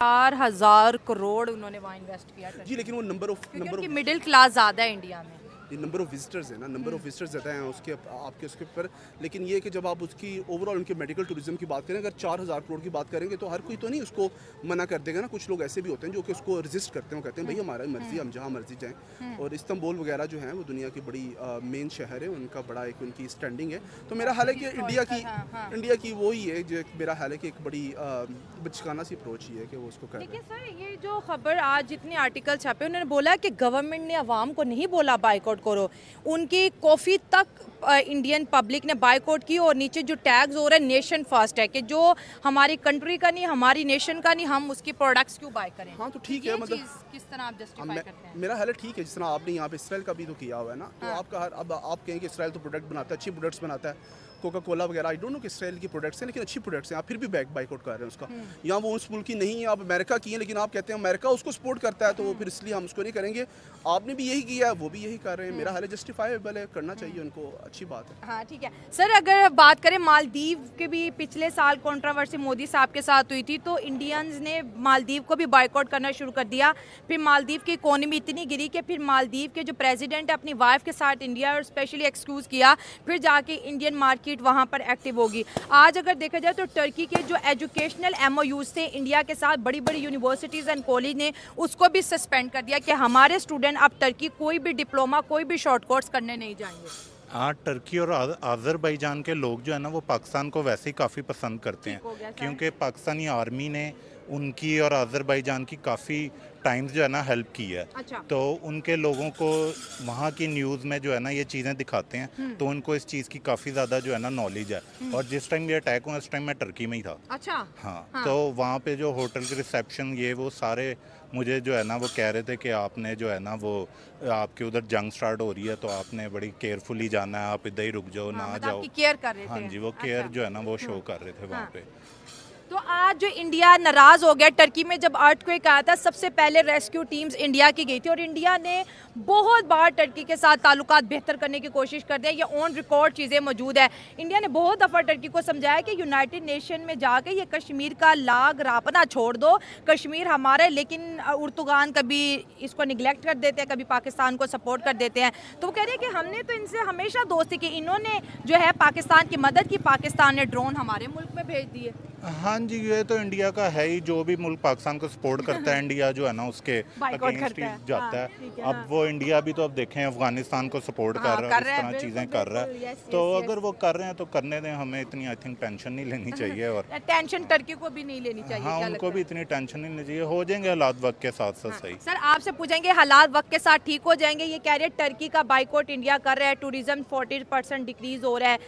4,000 करोड़ उन्होंने वहाँ इन्वेस्ट किया जी, लेकिन वो नंबर मिडिल क्लास ज़्यादा है इंडिया में। ये नंबर ऑफ विजिटर्स है ना, नंबर ऑफ विजिटर्स ज़्यादा हैं उसके आपके उसके ऊपर। लेकिन ये कि जब आप उसकी ओवरऑल उनके मेडिकल टूरिज्म की बात करें, अगर 4,000 करोड़ की बात करेंगे तो हर कोई तो नहीं उसको मना कर देगा ना। कुछ लोग ऐसे भी होते हैं जो कि उसको रेजिस्ट करते हैं, वो कहते हैं भाई हमारा मर्जी, हम जहाँ मर्जी जाएँ। और इस्तांबुल वगैरह जो हैं वो दुनिया की बड़ी मेन शहर है, उनका बड़ा एक उनकी स्टैंडिंग है। तो मेरा हाल है कि इंडिया की वही है जो मेरा हाल है कि एक बड़ी बचकाना सी अप्रोच ही है कि वो उसको कर। लेकिन सर ये जो खबर आज जितने आर्टिकल छापे उन्होंने बोला कि गवर्नमेंट ने अवाम को नहीं बोला बाइकआउट करो, उनकी कॉफ़ी तक इंडियन पब्लिक ने बाइकआउट की और नीचे जो टैग्स हो रहा है नेशन फर्स्ट है कि जो हमारी कंट्री का नहीं, हमारी नेशन का नहीं, हम उसकी प्रोडक्ट्स क्यों बाय करें। हाँ तो ठीक है, मतलब किस तरह आप जस्टिफाई करते हैं? मेरा हाल है ठीक है, जिस तरह आपने यहाँ पे इसराइल का भी तो किया हुआ है ना। तो आपका अब आप कहें कि इसराइल तो प्रोडक्ट बनाता है, अच्छी प्रोडक्ट्स बनाता है, कोका कोला वगैरह, आई डोंट नो कि इसराइल की प्रोडक्ट्स हैं लेकिन अच्छी प्रोडक्ट्स हैं, आप फिर भी बाइकआउट कर रहे हैं उसका। यहाँ वो उस मुल्क की नहीं है, आप अमेरिका की हैं, लेकिन आप कहते हैं अमेरिका उसको सपोर्ट करता है तो फिर इसलिए हम उसको नहीं करेंगे। आपने भी यही किया है, वो भी यही कर रहे हैं। मेरा हाल है जस्टिफाइबल है, करना चाहिए उनको, अच्छी बात है। हाँ ठीक है सर, अगर बात करें मालदीव के भी पिछले साल कंट्रोवर्सी मोदी साहब के साथ हुई थी तो इंडियंस ने मालदीव को भी बाइकआउट करना शुरू कर दिया। फिर मालदीव की इकोनॉमी इतनी गिरी कि फिर मालदीव के जो प्रेसिडेंट है अपनी वाइफ के साथ इंडिया और स्पेशली एक्सक्यूज़ किया, फिर जाके इंडियन मार्केट वहाँ पर एक्टिव होगी। आज अगर देखा जाए तो टर्की के जो एजुकेशनल MOUs थे इंडिया के साथ, बड़ी बड़ी यूनिवर्सिटीज़ एंड कॉलेज ने उसको भी सस्पेंड कर दिया कि हमारे स्टूडेंट अब टर्की कोई भी डिप्लोमा, कोई भी शॉर्ट कोर्स करने नहीं जाएंगे। हाँ, टर्की और आज़रबाईजान के लोग जो है ना वो पाकिस्तान को वैसे ही काफ़ी पसंद करते हैं, क्योंकि पाकिस्तानी आर्मी ने उनकी और आज़रबाईजान की काफ़ी टाइम्स जो है ना हेल्प की है। अच्छा। तो उनके लोगों को वहाँ की न्यूज़ में जो है ना ये चीज़ें दिखाते हैं, तो उनको इस चीज़ की काफ़ी ज़्यादा जो है ना नॉलेज है। और जिस टाइम ये अटैक हुआ उस टाइम मैं टर्की में ही था। अच्छा। हाँ। तो वहाँ पे जो होटल के रिसेप्शन ये वो सारे मुझे जो है ना वो कह रहे थे कि आपने जो है ना वो आपके उधर जंग स्टार्ट हो रही है तो आपने बड़ी केयरफुली जाना है, आप इधर ही रुक जाओ, ना जाओ। केयर कर रहे थे। हाँ जी, वो केयर जो है ना वो शो कर रहे थे वहाँ पे। तो आज जो इंडिया नाराज़ हो गया, टर्की में जब अर्थक्वेक आया था सबसे पहले रेस्क्यू टीम्स इंडिया की गई थी और इंडिया ने बहुत बार टर्की के साथ ताल्लुकात बेहतर करने की कोशिश कर दिया। ये ऑन रिकॉर्ड चीज़ें मौजूद है। इंडिया ने बहुत दफ़ा टर्की को समझाया कि यूनाइटेड नेशन में जाके ये कश्मीर का लाग रापना छोड़ दो, कश्मीर हमारा है। लेकिन उर्तुगान कभी इसको निगलेक्ट कर देते हैं, कभी पाकिस्तान को सपोर्ट कर देते हैं। तो वो कह रहे हैं कि हमने तो इनसे हमेशा दोस्ती की, इन्होंने जो है पाकिस्तान की मदद की, पाकिस्तान ने ड्रोन हमारे मुल्क में भेज दिए। हाँ जी, ये तो इंडिया का है ही, जो भी मुल्क पाकिस्तान को सपोर्ट करता है इंडिया जो है ना उसके अगेंस्ट ही जाता है। अब वो इंडिया भी तो अब देखें अफगानिस्तान को सपोर्ट कर रहा है, इस तरह चीज़ें कर रहा है। तो अगर वो कर रहे हैं तो करने दें, हमें इतनी आई थिंक टेंशन नहीं लेनी चाहिए। और टेंशन टर्की को भी नहीं लेनी चाहिए। हाँ, उनको भी इतनी टेंशन नहीं लेनी चाहिए, हो जाएंगे हालात वक्त के साथ साथ सही। सर आपसे पूछेंगे हालात वक्त के साथ ठीक हो जाएंगे? ये कह रहे हैं टर्की का बाइकआउट इंडिया कर रहा है, टूरिज्म 40% डिक्रीज हो रहा है,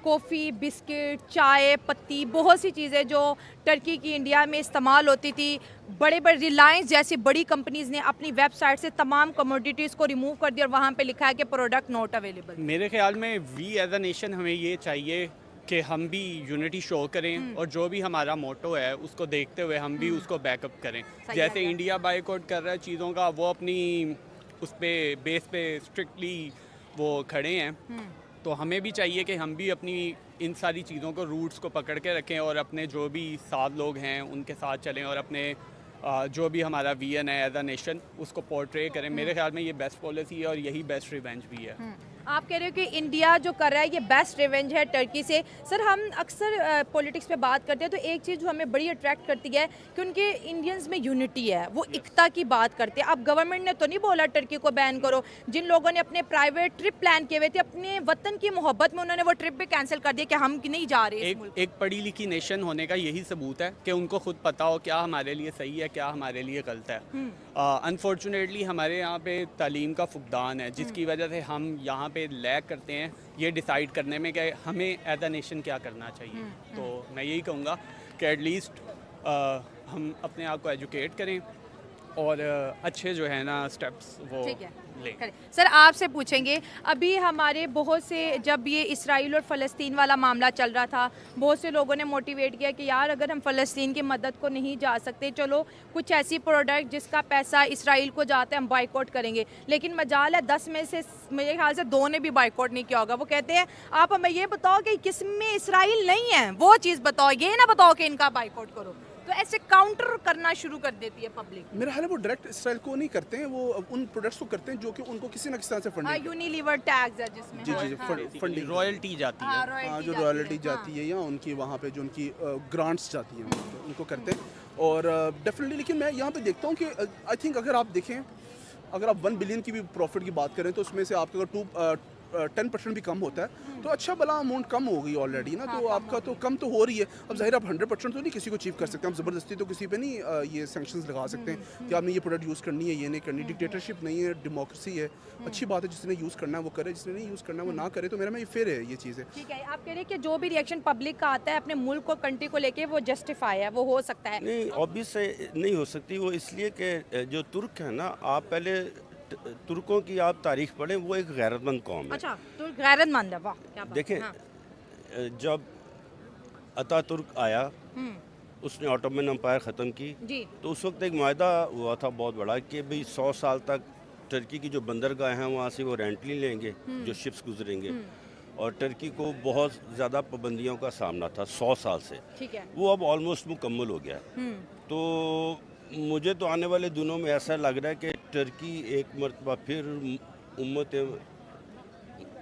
कॉफ़ी, बिस्किट, चाय पत्ती, बहुत सी चीज़ें जो टर्की की इंडिया में इस्तेमाल होती थी, बड़े बड़े रिलायंस जैसी बड़ी कंपनीज ने अपनी वेबसाइट से तमाम कमोडिटीज़ को रिमूव कर दिया और वहाँ पे लिखा है कि प्रोडक्ट नॉट अवेलेबल। मेरे ख्याल में वी एज अ नेशन हमें ये चाहिए कि हम भी यूनिटी शो करें और जो भी हमारा मोटो है उसको देखते हुए हम भी उसको बैकअप करें। जैसे इंडिया बाइकआउट कर रहा है चीज़ों का, वो अपनी उस पे बेस पे स्ट्रिक्टली वो खड़े हैं, तो हमें भी चाहिए कि हम भी अपनी इन सारी चीज़ों को रूट्स को पकड़ के रखें और अपने जो भी साथ लोग हैं उनके साथ चलें और अपने जो भी हमारा विजन है एज अ नेशन उसको पोर्ट्रे करें। मेरे ख्याल में ये बेस्ट पॉलिसी है और यही बेस्ट रिवेंज भी है। आप कह रहे हो कि इंडिया जो कर रहा है ये बेस्ट रिवेंज है टर्की से। सर हम अक्सर पॉलिटिक्स पे बात करते हैं तो एक चीज़ जो हमें बड़ी अट्रैक्ट करती है कि उनके इंडियंस में यूनिटी है, वो एकता की बात करते हैं। अब गवर्नमेंट ने तो नहीं बोला टर्की को बैन करो, जिन लोगों ने अपने प्राइवेट ट्रिप प्लान किए हुए थे अपने वतन की मोहब्बत में उन्होंने वो ट्रिप भी कैंसिल कर दिया कि हम नहीं जा रहे। एक पढ़ी लिखी नेशन होने का यही सबूत है कि उनको खुद पता हो क्या हमारे लिए सही है, क्या हमारे लिए गलत है। अनफॉर्चुनेटली हमारे यहाँ पे तालीम का फुकदान है जिसकी वजह से हम यहाँ पे लैग करते हैं ये डिसाइड करने में कि हमें एज अ नेशन क्या करना चाहिए। तो मैं यही कहूँगा कि एटलीस्ट हम अपने आप को एजुकेट करें और अच्छे जो है ना स्टेप्स वो लें। सर आपसे पूछेंगे, अभी हमारे बहुत से जब ये इसराइल और फ़लस्तीन वाला मामला चल रहा था बहुत से लोगों ने मोटिवेट किया कि यार अगर हम फ़लस्तीन की मदद को नहीं जा सकते, चलो कुछ ऐसी प्रोडक्ट जिसका पैसा इसराइल को जाता है हम बाइकआउट करेंगे। लेकिन मजाल है 10 में से मेरे ख्याल से 2 ने भी बाइकआउट नहीं किया होगा। वो कहते हैं आप हमें ये बताओ कि किस में इसराइल नहीं है, वो चीज़ बताओ, ये ना बताओ कि इनका बाइकआउट करो। तो ऐसे काउंटर करना शुरू कर देती है पब्लिक। मेरा ख्याल है वो डायरेक्ट इसराइल को नहीं करते हैं, वो उन प्रोडक्ट्स को करते हैं जो कि उनको किसी न किसी तरह से फंडिंग, यूनिलीवर टैग्स है जिसमें जी फंडिंग रॉयल्टी जाती है, जो रॉयल्टी जाती है या उनकी वहाँ पे जो उनकी ग्रांट्स जाती हैं उनको करते हैं। और डेफिनेटली लेकिन मैं यहाँ पे देखता हूँ कि आई थिंक अगर आप देखें, अगर आप 1 बिलियन की भी प्रॉफिट की बात करें तो उसमें से आपका अगर 10% भी कम होता है तो अच्छा भला अमाउंट कम हो गई ऑलरेडी ना, तो आपका तो कम तो हो रही है। अब जाहिर आप 100% तो नहीं किसी को अचीव कर सकते, हम ज़बरदस्ती तो किसी पे नहीं ये सैंक्शंस लगा सकते हैं कि आपने ये प्रोडक्ट यूज़ करनी है, ये नहीं करनी। डिक्टेटरशिप नहीं है, डेमोक्रेसी है, अच्छी बात है, जिसने यूज़ करना है वो करे, जिसने नहीं यूज़ करना है वो ना करे। तो मेरा में ये फेयर है ये चीज़ है। ठीक है, आप कह रहे हैं कि जो भी रिएक्शन पब्लिक का आता है अपने मुल्क को, कंट्री को लेके, वो जस्टिफाई है, वो हो सकता है? नहीं, ऑब्वियस नहीं हो सकती वो, इसलिए कि जो तुर्क है ना, आप पहले तुर्कों की आप तारीख पढ़ें, वो एक गैरतमंद कौम है। अच्छा, तुर्क गैरतमंद है, वाह क्या बात। देखें, हाँ। जब अतातुर्क आया उसने ऑटोमन एम्पायर ख़त्म की जी। तो उस वक्त एक मायदा हुआ था बहुत बड़ा कि भाई 100 साल तक टर्की की जो बंदरगाह हैं वहाँ से वो रेंटली लेंगे, जो शिप्स गुजरेंगे, और टर्की को बहुत ज़्यादा पाबंदियों का सामना था 100 साल से। ठीक है। वो अब ऑलमोस्ट मुकम्मल हो गया। तो मुझे तो आने वाले दिनों में ऐसा लग रहा है कि टर्की एक मरतबा फिर उम्मत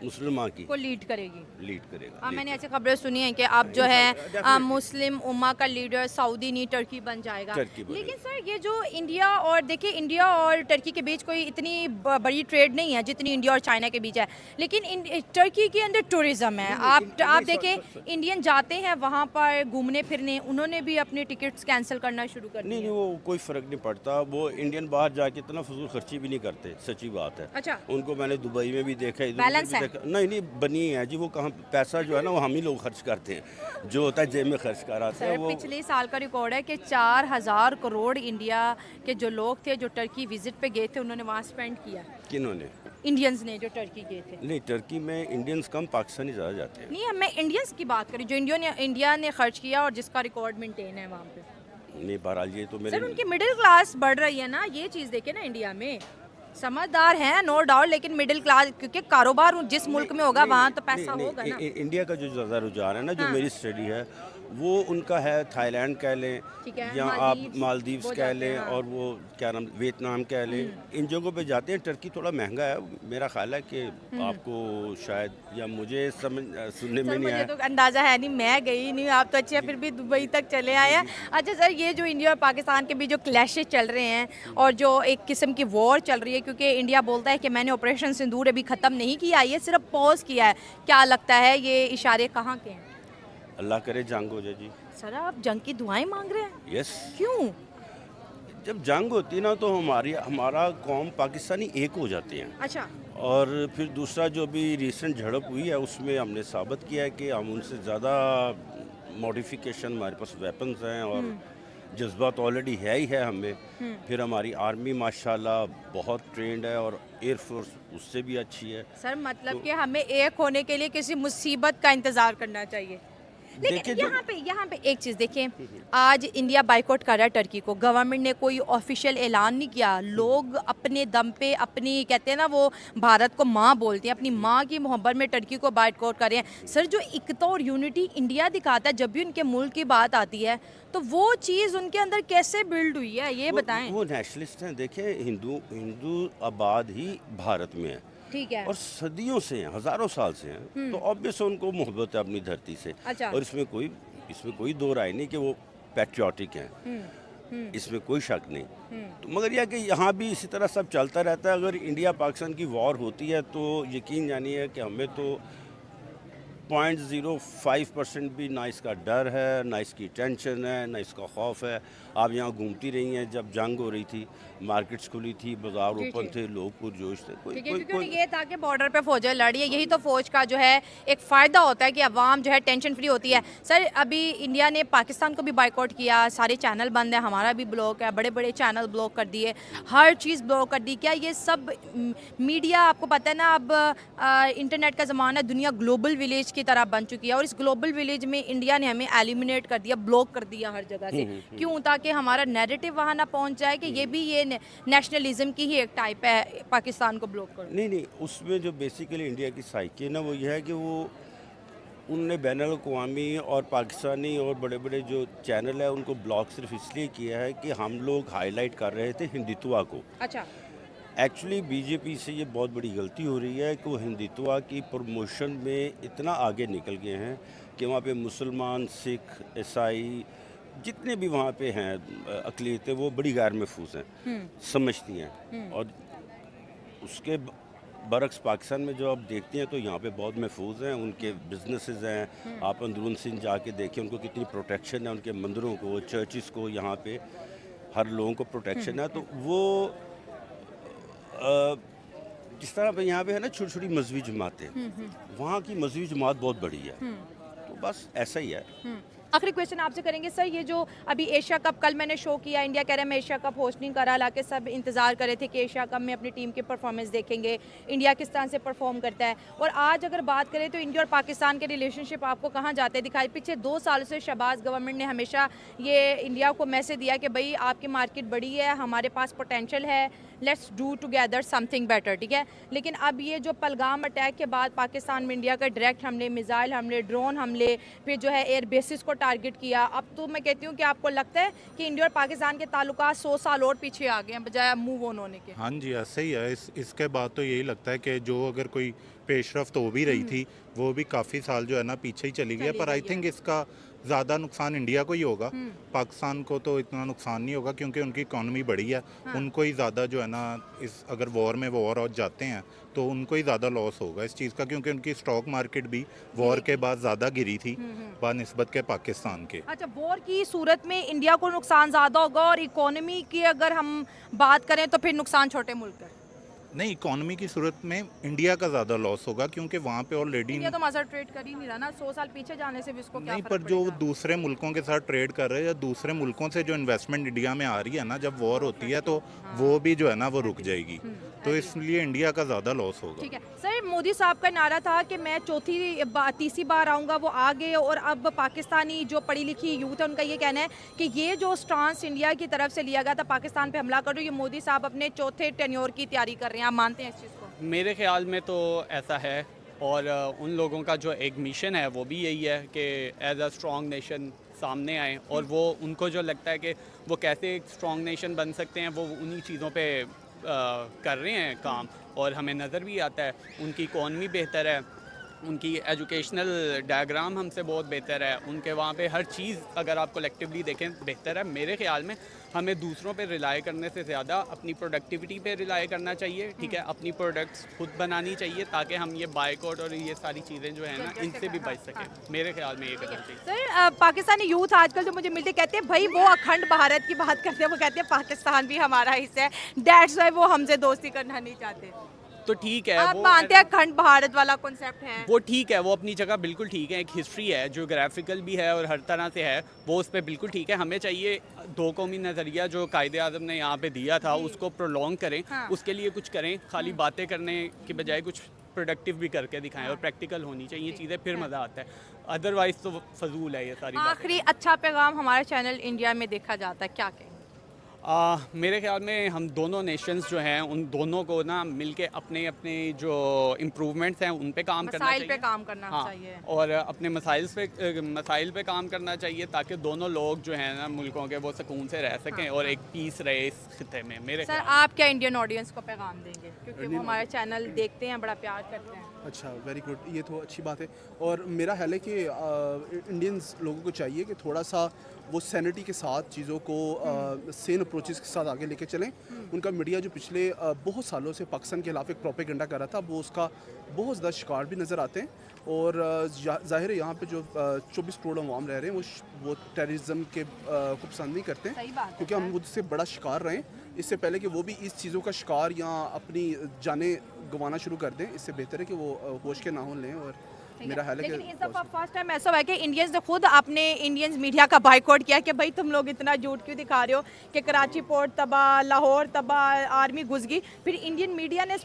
मुसलमान की को लीड करेगी। मैंने ऐसी खबरें सुनी हैं कि अब जो है मुस्लिम उम्मा का लीडर सऊदी नहीं टर्की बन जाएगा। लेकिन सर ये जो इंडिया और देखिए, इंडिया और टर्की के बीच कोई इतनी बड़ी ट्रेड नहीं है जितनी इंडिया और चाइना के बीच है, लेकिन टर्की के अंदर टूरिज्म है। आप देखिए, इंडियन जाते हैं वहाँ पर घूमने फिरने, उन्होंने भी अपनी टिकट्स कैंसिल करना शुरू कर दी। नहीं, वो कोई फ़र्क नहीं पड़ता, वो इंडियन बाहर जाके इतना फजूल खर्ची भी नहीं करते, सच्ची बात है। अच्छा, उनको मैंने दुबई में भी देखा, बैलेंस है। नहीं बनी है जी, वो कहाँ पैसा जो है ना वो हम ही लोग खर्च करते हैं, जो होता है जेब में खर्च कर आते हैं। वो पिछले साल का रिकॉर्ड है कि 4000 करोड़ इंडिया के जो लोग थे जो टर्की विजिट पे गए थे उन्होंने वहाँ स्पेंड किया। किन्होंने? इंडियंस ने जो टर्की गए थे। नहीं, टर्की में इंडियंस कम, पाकिस्तानी ज़्यादा जाते हैं। नहीं, मैं इंडियंस की बात करी जो इंडिया ने खर्च किया और जिसका रिकॉर्ड मेंटेन है वहाँ पे। नहीं, बहरहाल ये तो मेरे सर उनकी मिडिल क्लास बढ़ रही है ना, ये चीज़ देखे ना, इंडिया में समझदार हैं नो डाउट, लेकिन मिडिल क्लास, क्योंकि कारोबार जिस मुल्क में होगा वहाँ तो पैसा होगा ना। इंडिया का जो ज़्यादा रुझान है ना, जो मेरी स्टडी है वो उनका है, थाईलैंड कह लें या आप मालदीव्स कह लें, और वो क्या नाम, वियतनाम कह लें, इन जगहों पे जाते हैं। टर्की थोड़ा महंगा है, मेरा ख्याल है कि आपको शायद, या मुझे सुनने में नहीं आया, तो अंदाज़ा है नहीं, मैं गई नहीं, आप तो अच्छे फिर भी दुबई तक चले आए हैं। अच्छा सर, ये जो इंडिया और पाकिस्तान के बीच जो क्लैशेज चल रहे हैं और जो एक किस्म की वॉर चल रही है, क्योंकि इंडिया बोलता है कि मैंने ऑपरेशन सिंदूर अभी ख़त्म नहीं किया, ये सिर्फ पॉज किया है, क्या लगता है ये इशारे कहाँ के हैं? अल्लाह करे जंग हो जाए जी। सर आप जंग की दुआएं मांग रहे हैं? यस। क्यों? जब जंग होती ना तो हमारा कौम पाकिस्तानी एक हो जाते हैं। अच्छा। और फिर दूसरा जो भी रिसेंट झड़प हुई है उसमें हमने साबित किया है कि हम उनसे ज़्यादा मॉडिफिकेशन, हमारे पास वेपन्स हैं और जज्बा तो ऑलरेडी है ही है हमें। फिर हमारी आर्मी माशाल्लाह बहुत ट्रेंड है और एयरफोर्स उससे भी अच्छी है। सर मतलब कि हमें एक होने के लिए किसी मुसीबत का इंतज़ार करना चाहिए। लेकिन यहाँ पे एक चीज़ देखें, आज इंडिया बाइकआउट कर रहा है टर्की को, गवर्नमेंट ने कोई ऑफिशियल ऐलान नहीं किया, लोग अपने दम पे अपनी, कहते हैं ना वो भारत को माँ बोलते हैं, अपनी माँ की मोहब्बत में टर्की को बाइकआउट कर रहे हैं। सर जो एकता और यूनिटी इंडिया दिखाता है जब भी उनके मुल्क की बात आती है, तो वो चीज़ उनके अंदर कैसे बिल्ड हुई है, ये बताएं। वो नेशनलिस्ट हैं, देखें हिंदू आबाद ही भारत में है, ठीक है, और सदियों से हैं, हज़ारों साल से हैं, तो ऑब्वियस उनको मोहब्बत है अपनी धरती से। अच्छा। और इसमें कोई दो राय नहीं कि वो पैट्रियाटिक हैं, इसमें कोई शक नहीं। तो मगर यह कि यहाँ भी इसी तरह सब चलता रहता है। अगर इंडिया पाकिस्तान की वॉर होती है तो यकीन जानिए कि हमें तो 0.05% भी ना इसका डर है, ना इसकी टेंशन है, ना इसका खौफ है। आप यहाँ घूमती रही हैं, जब जंग हो रही थी मार्केट्स खुली थी, बाजार ओपन थे, लोग पुरजोश थे। क्योंकि ये था कि बॉर्डर पे फौजें लड़ी है, यही तो फौज का जो है एक फ़ायदा होता है कि अवाम जो है टेंशन फ्री होती है। सर अभी इंडिया ने पाकिस्तान को भी बाइकआउट किया, सारे चैनल बंद है, हमारा भी ब्लॉक है, बड़े बड़े चैनल ब्लॉक कर दिए, हर चीज़ ब्लॉक कर दी। क्या ये सब मीडिया, आपको पता है ना अब इंटरनेट का ज़माना, दुनिया ग्लोबल विलेज की तरह बन चुकी है, और इस ग्लोबल विलेज में इंडिया ने हमें एलिमिनेट कर दिया, ब्लॉक कर दिया हर जगह से। क्यों? ताकि हमारा नैरेटिव वहाँ ना पहुँच जाए कि ये भी ये नेशनलिज्म की ही एक टाइप है, पाकिस्तान को ब्लॉक कर। नहीं, उसमें जो बेसिकली इंडिया की साइकी है ना, वो ये है कि वो उनने बैनुल-अक़वामी और पाकिस्तानी और बड़े बड़े जो चैनल है उनको ब्लॉक सिर्फ इसलिए किया है कि हम लोग हाईलाइट कर रहे थे हिंदुत्व को। अच्छा। एक्चुअली बीजेपी से ये बहुत बड़ी गलती हो रही है कि वो हिंदुत्व की प्रमोशन में इतना आगे निकल गए हैं कि वहाँ पे मुसलमान, सिख, ईसाई जितने भी वहाँ पे हैं अक़लियतें वो बड़ी गैर महफूज हैं, समझती हैं। और उसके बरक्स पाकिस्तान में जो आप देखते हैं तो यहाँ पे बहुत महफूज हैं, उनके बिजनेसेस हैं। आप अंदरून सिंध जाके देखें उनको कितनी प्रोटेक्शन है, उनके मंदिरों को, चर्चिस को, यहाँ पे हर लोगों को प्रोटेक्शन है। तो वो जिस तरह पे यहाँ पे है ना छोटी छोटी मजहबी जमातें, वहाँ की मजहबी जमात बहुत बड़ी है। तो बस ऐसा ही है। आखिरी क्वेश्चन आपसे करेंगे सर, ये जो अभी एशिया कप कल मैंने शो किया, इंडिया कह रहा है मैं एशिया कप होस्ट नहीं करा, हालांकि सब इंतजार कर रहे थे कि एशिया कप में अपनी टीम की परफॉर्मेंस देखेंगे, इंडिया किस तरह से परफॉर्म करता है। और आज अगर बात करें तो इंडिया और पाकिस्तान के रिलेशनशिप आपको कहाँ जाते दिखाई? पिछले 2 सालों से शहबाज गवर्नमेंट ने हमेशा ये इंडिया को मैसेज दिया कि भाई आपकी मार्केट बड़ी है, हमारे पास पोटेंशियल है, let's do together something better, ठीक है। लेकिन अब ये जो पहलगाम अटैक के बाद पाकिस्तान में इंडिया का डायरेक्ट हमले, मिसाइल हमले, ड्रोन हमले, फिर जो है एयर बेसिस को टारगेट किया, अब तो मैं कहती हूँ कि आपको लगता है कि इंडिया और पाकिस्तान के ताल्लुकात 100 साल और पीछे आ गए हैं बजाय मूव ऑन होने के? हाँ जी, ऐसा ही है। इसके बाद तो यही लगता है कि जो अगर कोई पेशरफ्त हो भी रही थी वो भी काफ़ी साल जो है ना पीछे ही चली गई है। पर आई थिंक इसका ज़्यादा नुकसान इंडिया को ही होगा, पाकिस्तान को तो इतना नुकसान नहीं होगा क्योंकि उनकी इकॉनमी बड़ी है। उनको ही ज़्यादा जो है ना इस अगर वॉर में वो और जाते हैं तो उनको ही ज़्यादा लॉस होगा इस चीज़ का, क्योंकि उनकी स्टॉक मार्केट भी वॉर के बाद ज़्यादा गिरी थी बनिस्बत के पाकिस्तान के। अच्छा, वॉर की सूरत में इंडिया को नुकसान ज़्यादा होगा और इकोनॉमी की अगर हम बात करें तो फिर नुकसान छोटे मुल्क का? नहीं, इकोनॉमी की सूरत में इंडिया का ज़्यादा लॉस होगा क्योंकि वहाँ पे ऑलरेडी इंडिया तो हमारे साथ ट्रेड कर ही नहीं रहा ना, 100 साल पीछे जाने से भी उसको क्या नहीं, फर्क पर जो पड़ेगा? दूसरे मुल्कों के साथ ट्रेड कर रहे हैं या दूसरे मुल्कों से जो इन्वेस्टमेंट इंडिया में आ रही है ना, जब वॉर होती है तो वो भी जो है ना वो रुक जाएगी, तो इसलिए इंडिया का ज़्यादा लॉस होगा। ठीक है सर, मोदी साहब का नारा था कि मैं तीसरी बार आऊँगा, वो आ गए। और अब पाकिस्तानी जो पढ़ी लिखी यूथ है उनका ये कहना है कि ये जो स्टांस इंडिया की तरफ से लिया गया था पाकिस्तान पे हमला करो, ये मोदी साहब अपने चौथे टेन्योर की तैयारी कर रहे हैं। आप मानते हैं इस चीज़ को? मेरे ख्याल में तो ऐसा है, और उन लोगों का जो एक मिशन है वो भी यही है कि एज अ स्ट्रॉन्ग नेशन सामने आए, और वो उनको जो लगता है कि वो कैसे एक स्ट्रॉन्ग नेशन बन सकते हैं वो उन्हीं चीज़ों पे कर रहे हैं काम। और हमें नज़र भी आता है उनकी इकॉनमी बेहतर है, उनकी एजुकेशनल डायग्राम हमसे बहुत बेहतर है, उनके वहाँ पे हर चीज़ अगर आप कलेक्टिवली देखें बेहतर है। मेरे ख्याल में हमें दूसरों पे रिलाई करने से ज़्यादा अपनी प्रोडक्टिविटी पे रिलाई करना चाहिए, ठीक है। अपनी प्रोडक्ट्स खुद बनानी चाहिए ताकि हम ये बाइकआउट और ये सारी चीज़ें जो है ना इनसे भी बच सकें। मेरे ख्याल में ये करना चाहिए। सर, पाकिस्तानी यूथ आजकल जो मुझे मिलते कहते हैं भाई वो अखंड भारत की बात करते हैं, वो कहते हैं पाकिस्तान भी हमारा हिस्सा है, दैट्स व्हाई वो हमसे दोस्ती करना नहीं चाहते। तो ठीक है, आप वो मानते हैं अखंड भारत वाला कॉन्सेप्ट है? वो ठीक है, वो अपनी जगह बिल्कुल ठीक है, एक हिस्ट्री है, ज्योग्राफिकल भी है और हर तरह से है, वो उस पर बिल्कुल ठीक है। हमें चाहिए दो कौमी नज़रिया जो कायदे आज़म ने यहाँ पे दिया था उसको प्रोलॉन्ग करें, हाँ। उसके लिए कुछ करें, खाली बातें करने की बजाय कुछ प्रोडक्टिव भी करके दिखाएं, हाँ। और प्रैक्टिकल होनी चाहिए चीज़ें, फिर मज़ा आता है, अदरवाइज़ तो फजूल है ये सारी। आखिरी अच्छा पैगाम हमारा चैनल इंडिया में देखा जाता है, क्या कहें? मेरे ख्याल में हम दोनों नेशंस जो हैं उन दोनों को ना मिलके अपने अपने जो इम्प्रूवमेंट्स हैं उन पे काम करना चाहिए, पे काम करना हाँ, चाहिए, और अपने मसाइल पे काम करना चाहिए ताकि दोनों लोग जो हैं ना मुल्कों के वो सुकून से रह सकें, हाँ, और एक पीस रहे इस खिते में। मेरे सर आप क्या इंडियन ऑडियंस को पैगाम देंगे, क्योंकि वो हमारे चैनल देखते हैं, बड़ा प्यार करते हैं? अच्छा, वेरी गुड, ये तो अच्छी बात है। और मेरा ख्याल है कि इंडियंस लोगों को चाहिए कि थोड़ा सा वो सैनिटी के साथ चीज़ों को सेन अप्रोचेस के साथ आगे लेके चलें। उनका मीडिया जो पिछले बहुत सालों से पाकिस्तान के खिलाफ एक प्रोपेगेंडा कर रहा था, वो उसका बहुत ज़्यादा शिकार भी नज़र आते हैं। और ज़ाहिर है यहाँ पे जो 24 करोड़ अवाम रह रहे हैं वो टेररिज्म के को पसंद नहीं करते, क्योंकि हम उससे बड़ा शिकार रहे इससे पहले कि वो भी इस चीज़ों का शिकार या अपनी जानें गंवाना शुरू कर दें। इससे बेहतर है कि वो होश के नाहों लें। और मेरा हाल है कि इस दफ़ा फर्स्ट टाइम ऐसा हुआ है कि इंडियंस ने खुद अपने इंडियंस मीडिया का बाइकआउट किया कि भाई तुम लोग इतना झूठ क्यों दिखा रहे हो कि कराची पोर्ट तबाह, लाहौर तबाह, आर्मी घुस गई। फिर इंडियन मीडिया ने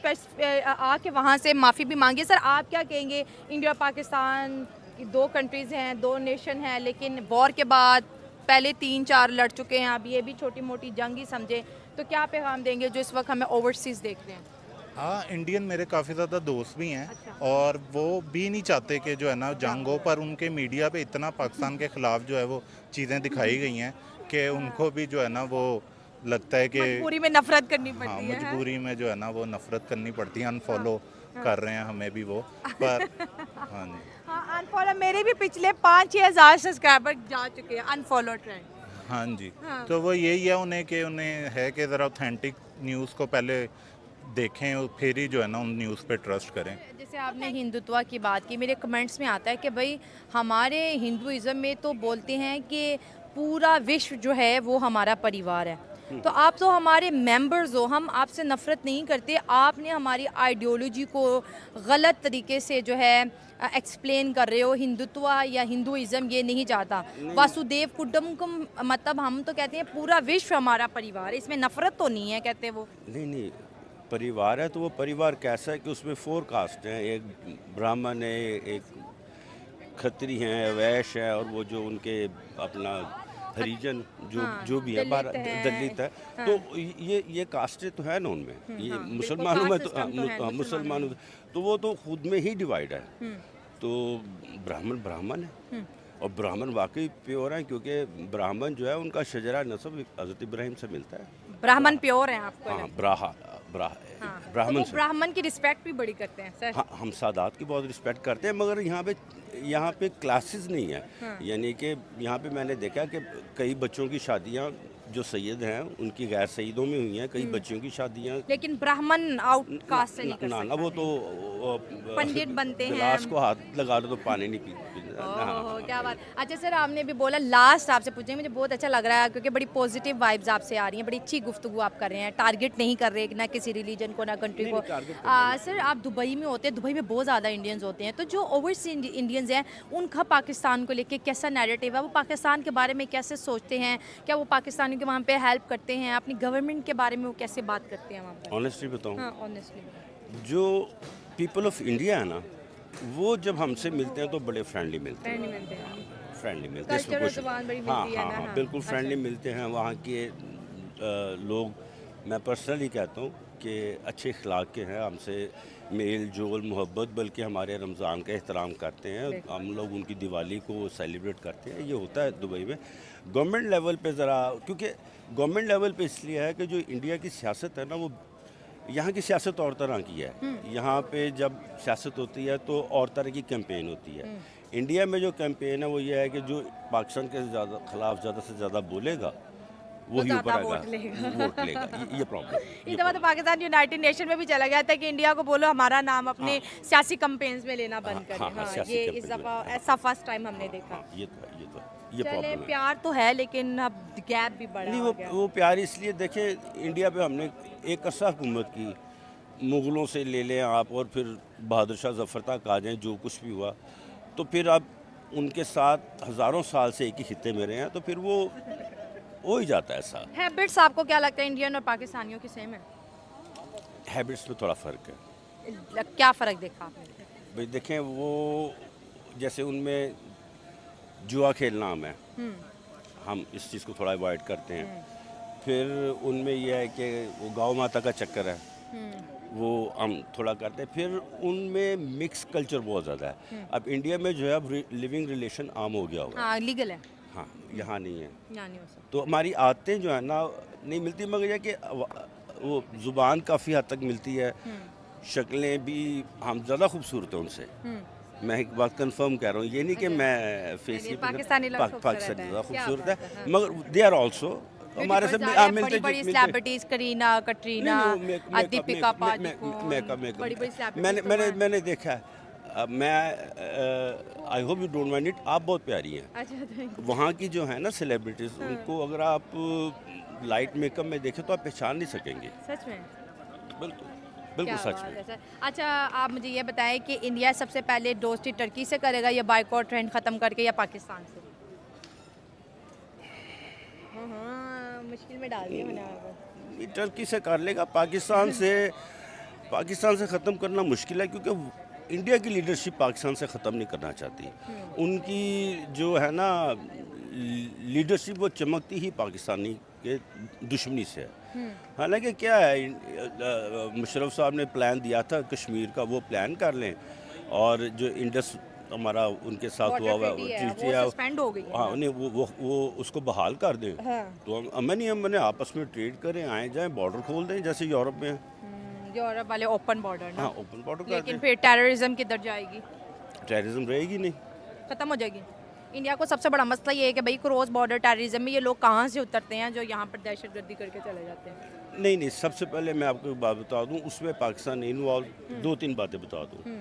आके वहाँ से माफ़ी भी मांगी। सर आप क्या कहेंगे, इंडिया और पाकिस्तान की 2 कंट्रीज़ हैं, 2 नेशन हैं, लेकिन वॉर के बाद पहले 3-4 लड़ चुके हैं, अब ये भी छोटी मोटी जंग ही समझे, तो क्या पैगाम देंगे जो इस वक्त हमें ओवरसीज़ देख रहे हैं? हाँ, इंडियन मेरे काफ़ी ज़्यादा दोस्त भी हैं। अच्छा। और वो भी नहीं चाहते कि जो है ना जंग हो, पर उनके मीडिया पे इतना पाकिस्तान के ख़िलाफ़ जो है वो चीज़ें दिखाई गई हैं कि उनको भी जो है ना वो लगता है कि मजबूरी में नफरत करनी हाँ, पड़ती है। मजबूरी में जो है ना वो नफ़रत करनी पड़ती है। अनफॉलो कर रहे हैं हमें भी वो, पर हाँ जी। हाँ, अनफॉलो मेरे भी पिछले 5-6 हज़ार सब्सक्राइबर जा चुके हैं अनफॉलो ट्रेंड। हाँ जी। हाँ। तो वो यही है उन्हें कि उन्हें है कि ज़रा ऑथेंटिक न्यूज़ को पहले देखें और फिर ही जो है ना उन न्यूज़ पे ट्रस्ट करें। जैसे आपने हिंदुत्व की बात की, मेरे कमेंट्स में आता है कि भाई हमारे हिंदुइज़्म में तो बोलते हैं कि पूरा विश्व जो है वो हमारा परिवार है। तो आप तो हमारे मेंबर्स हो, हम आपसे नफ़रत नहीं करते, आपने हमारी आइडियोलॉजी को गलत तरीके से जो है एक्सप्लेन कर रहे हो। हिंदुत्व या हिंदुइज़्म ये नहीं चाहता, वासुदेव कुटुंबकम, मतलब हम तो कहते हैं पूरा विश्व हमारा परिवार है, इसमें नफ़रत तो नहीं है कहते वो। नहीं, परिवार है तो वो परिवार कैसा है कि उसमें 4 कास्ट हैं, एक ब्राह्मण है, एक खत्री हैं, वैश्य है, और वो जो उनके अपना हरिजन जो भी है, दलित है। हाँ। तो ये कास्टें तो है ना उनमें। ये मुसलमानों में तो मुसलमानों तो वो तो खुद में ही डिवाइड है। तो ब्राह्मण है, और ब्राह्मण वाकई प्योर हैं, क्योंकि ब्राह्मण जो है उनका शजरा नस्ब हज़रत इब्राहिम से मिलता है। ब्राह्मण प्योर हैं आपको? हाँ, ब्राह्मण तो ब्राह्मण की रिस्पेक्ट भी बड़ी करते हैं सर। हाँ, हम सादात की बहुत रिस्पेक्ट करते हैं, मगर यहाँ पे क्लासेस नहीं है। हाँ। यानी कि यहाँ पे मैंने देखा कि कई बच्चों की शादियाँ जो सैयद हैं उनकी गैर सईदों में हुई हैं, कई बच्चियों की शादियाँ। लेकिन ब्राह्मण आउटकास्ट से नहीं कर सकता। ना वो तो पंडित बनते हैं, गिलास को हाथ लगा दो तो पानी नहीं पीते। क्या बात। अच्छा सर, आपने भी बोला, लास्ट आपसे पूछें, मुझे बहुत अच्छा लग रहा है क्योंकि बड़ी पॉजिटिव वाइब्स आपसे आ रही हैं, बड़ी अच्छी गुफ्तगू आप कर रहे हैं, टारगेट नहीं कर रहे ना किसी रिलीजन को ना कंट्री को। सर आप दुबई में होते हैं, दुबई में बहुत ज़्यादा इंडियंस होते हैं, तो जो ओवरसीज इंडियंस हैं उनका पाकिस्तान को लेकर कैसा नैरेटिव है, वो पाकिस्तान के बारे में कैसे सोचते हैं, क्या वो पाकिस्तानियों के वहाँ पे हेल्प करते हैं, अपनी गवर्नमेंट के बारे में वो कैसे बात करते हैं वहाँ पर? ऑनेस्टली बताऊँ? हाँ, ऑनेस्टली जो पीपल ऑफ इंडिया है ना, वो जब हमसे मिलते हैं तो बड़े फ्रेंडली मिलते हैं। हाँ, बिल्कुल फ्रेंडली मिलते हैं। वहाँ के लोग, मैं पर्सनली कहता हूँ कि अच्छे अखलाक के हैं, हमसे मेल जोल मोहब्बत, बल्कि हमारे रमज़ान का एहतराम करते हैं, हम लोग उनकी दिवाली को सेलिब्रेट करते हैं। ये होता है दुबई में। गवर्नमेंट लेवल पे ज़रा, क्योंकि गवर्नमेंट लेवल पे इसलिए है कि जो इंडिया की सियासत है ना, वो यहाँ की सियासत और तरह की है। यहाँ पे जब सियासत होती है तो और तरह की कैंपेन होती है। इंडिया में जो कैंपेन है वो ये है कि जो पाकिस्तान के खिलाफ ज़्यादा से ज़्यादा बोलेगा वही ऊपर आएगा, वोट लेगा। ये प्रॉब्लम। इस दफ़ा तो पाकिस्तान यूनाइटेड नेशन में भी चला गया था कि इंडिया को बोलो हमारा नाम अपने सियासी कैंपेन्स में लेना बंद करें। ये इस दफ़ा ऐसा फर्स्ट टाइम हमने देखा। ये चले, प्यार तो है लेकिन अब गैप भी बढ़ा। नहीं, वो प्यार इसलिए, देखे इंडिया पे हमने एक अर्सा हुकूमत की, मुग़लों से ले लें आप, और फिर बहादुर शाह ज़फ़र तक आ जाएँ, जो कुछ भी हुआ, तो फिर अब उनके साथ हज़ारों साल से एक ही खित्ते में रहे हैं, तो फिर वो हो ही जाता है ऐसा। हैबिट्स आपको क्या लगता है इंडियन और पाकिस्तानियों की सेम है? हैबिट्स में थोड़ा फ़र्क है। क्या फ़र्क देखा आपने? भाई देखें, वो जैसे उनमें जुआ खेलना है, हम इस चीज़ को थोड़ा अवॉइड करते हैं। फिर उनमें यह है कि वो गौ माता का चक्कर है, वो हम थोड़ा करते हैं। फिर उनमें मिक्स कल्चर बहुत ज़्यादा है। अब इंडिया में जो है अब लिविंग रिलेशन आम हो गया हुआ है, लीगल है। हाँ, यहाँ नहीं है। नहीं हो सकता। तो हमारी आदतें जो है ना नहीं मिलती, मगर यह कि वो ज़ुबान काफ़ी हद तक मिलती है, शक्लें भी हम ज़्यादा खूबसूरत हैं उनसे। मैं एक बात कंफर्म कह रहा हूँ, ये नहीं कि मैं फेस पाकिस्तानी ज़्यादा खूबसूरत है, मगर दे आर ऑल्सो हमारे से मिलते बड़ी सेलिब्रिटीज, करीना, कटरीना, दीपिका पादुकोण, मैंने देखा है। मैं I hope you don't mind it, आप बहुत प्यारी हैं। अच्छा, वहाँ की जो है ना सेलिब्रिटीज़, उनको अगर आप लाइट मेकअप में देखें तो आप पहचान नहीं सकेंगे। सच में? बिल्कुल सच में। अच्छा, आप मुझे ये बताएं कि इंडिया सबसे पहले दोस्ती टर्की से करेगा या बाइकआउट ट्रेंड ख़त्म करके, या पाकिस्तान से? मुश्किल में डाल दिया मैंने। टर्की से कर लेगा, पाकिस्तान से ख़त्म करना मुश्किल है, क्योंकि इंडिया की लीडरशिप पाकिस्तान से ख़त्म नहीं करना चाहती। उनकी जो है ना लीडरशिप वो चमकती ही पाकिस्तानी के दुश्मनी से है। हालांकि क्या है, मुशर्रफ साहब ने प्लान दिया था कश्मीर का, वो प्लान कर लें, और जो इंडस हमारा उनके साथ हुआ हुआ सस्पेंड हो गई, हाँ, उन्हें वो उसको बहाल कर दें। हाँ। तो हम अमन ही अमन आपस में ट्रेड करें, आए जाएं, बॉर्डर खोल दें जैसे यूरोप में है। यूरोप वाले ओपन बॉर्डर ना, हाँ, ओपन बॉर्डर कर लेकिन दें। फिर टेररिज्म किधर जाएगी? टेररिज्म रहेगी नहीं, खत्म हो जाएगी। इंडिया को सबसे बड़ा मसला ये है कि भाई क्रॉस बॉर्डर टेररिज्म में ये लोग कहाँ से उतरते हैं जो यहाँ पर दहशतगर्दी करके चले जाते हैं? नहीं, सबसे पहले मैं आपको एक बात बता दूं, उसमें पाकिस्तान इन्वॉल्व, 2-3 बातें बता दूं।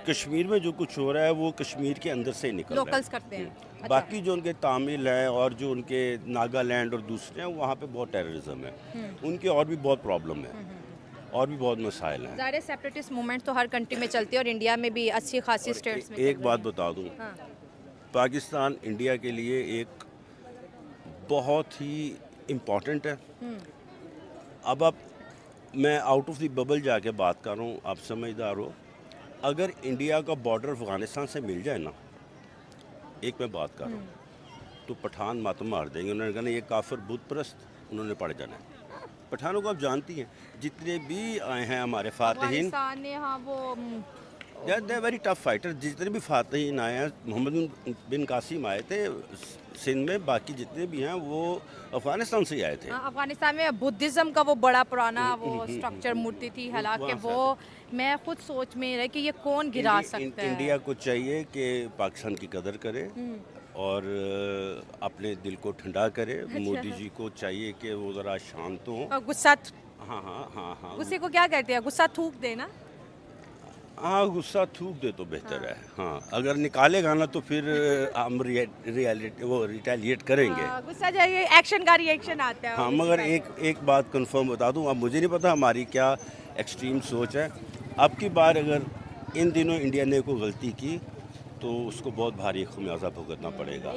कश्मीर में जो कुछ हो रहा है वो कश्मीर के अंदर से ही निकल रहा है, लोकल्स करते हैं। अच्छा। बाकी जो उनके तामिल हैं और जो उनके नागालैंड और दूसरे हैं, वहाँ पे बहुत टेररिज्म है, उनके और भी बहुत प्रॉब्लम है और भी बहुत मसाइल हैं। ज़ाहिर सेपरेटिस्ट मूवमेंट तो हर कंट्री में चलती है और इंडिया में भी अच्छी खासी स्टेट्स में। एक बात बता दूं, हाँ। पाकिस्तान इंडिया के लिए एक बहुत ही इम्पोर्टेंट है। अब मैं आउट ऑफ द बबल जाके बात कर रहा हूँ, आप समझदार हो। अगर इंडिया का बॉर्डर अफगानिस्तान से मिल जाए ना, एक मैं बात कर रहा हूँ, तो पठान मातम मार देंगे। उन्होंने कहना ये काफिर बुत परस्त, उन्होंने पड़ जाना है। पठानों को आप जानती हैं, जितने भी आए हैं हमारे फातिहीन, हाँ, वो दे वेरी टफ फाइटर। जितने भी फातिहीन आए हैं, मोहम्मद बिन कासिम आए थे सिंध में, बाकी जितने भी हैं वो अफगानिस्तान से आए थे। अफगानिस्तान में बुद्धिज़्म का वो बड़ा पुराना वो स्ट्रक्चर मूर्ति थी, हालांकि वो मैं खुद सोच में रही कि ये कौन गिरा सकता है। इंडिया को चाहिए कि पाकिस्तान की कदर करे और अपने दिल को ठंडा करे। अच्छा। मोदी जी को चाहिए कि वो ज़रा शांत हो। गुस्सा, हाँ, गुस्से को क्या कहते हैं? गुस्सा थूक देना। हाँ, गुस्सा थूक दे तो बेहतर है। हाँ, अगर निकालेगा ना तो फिर हम रिटेलिएट करेंगे। गुस्सा जाइए, एक्शन का रिएक्शन आता है। हाँ, मगर एक बात कंफर्म बता दूं, अब मुझे नहीं पता हमारी क्या एक्सट्रीम सोच है। अब की बार अगर इन दिनों इंडिया ने कोई गलती की तो उसको बहुत भारी खमियाजा भुगतना पड़ेगा।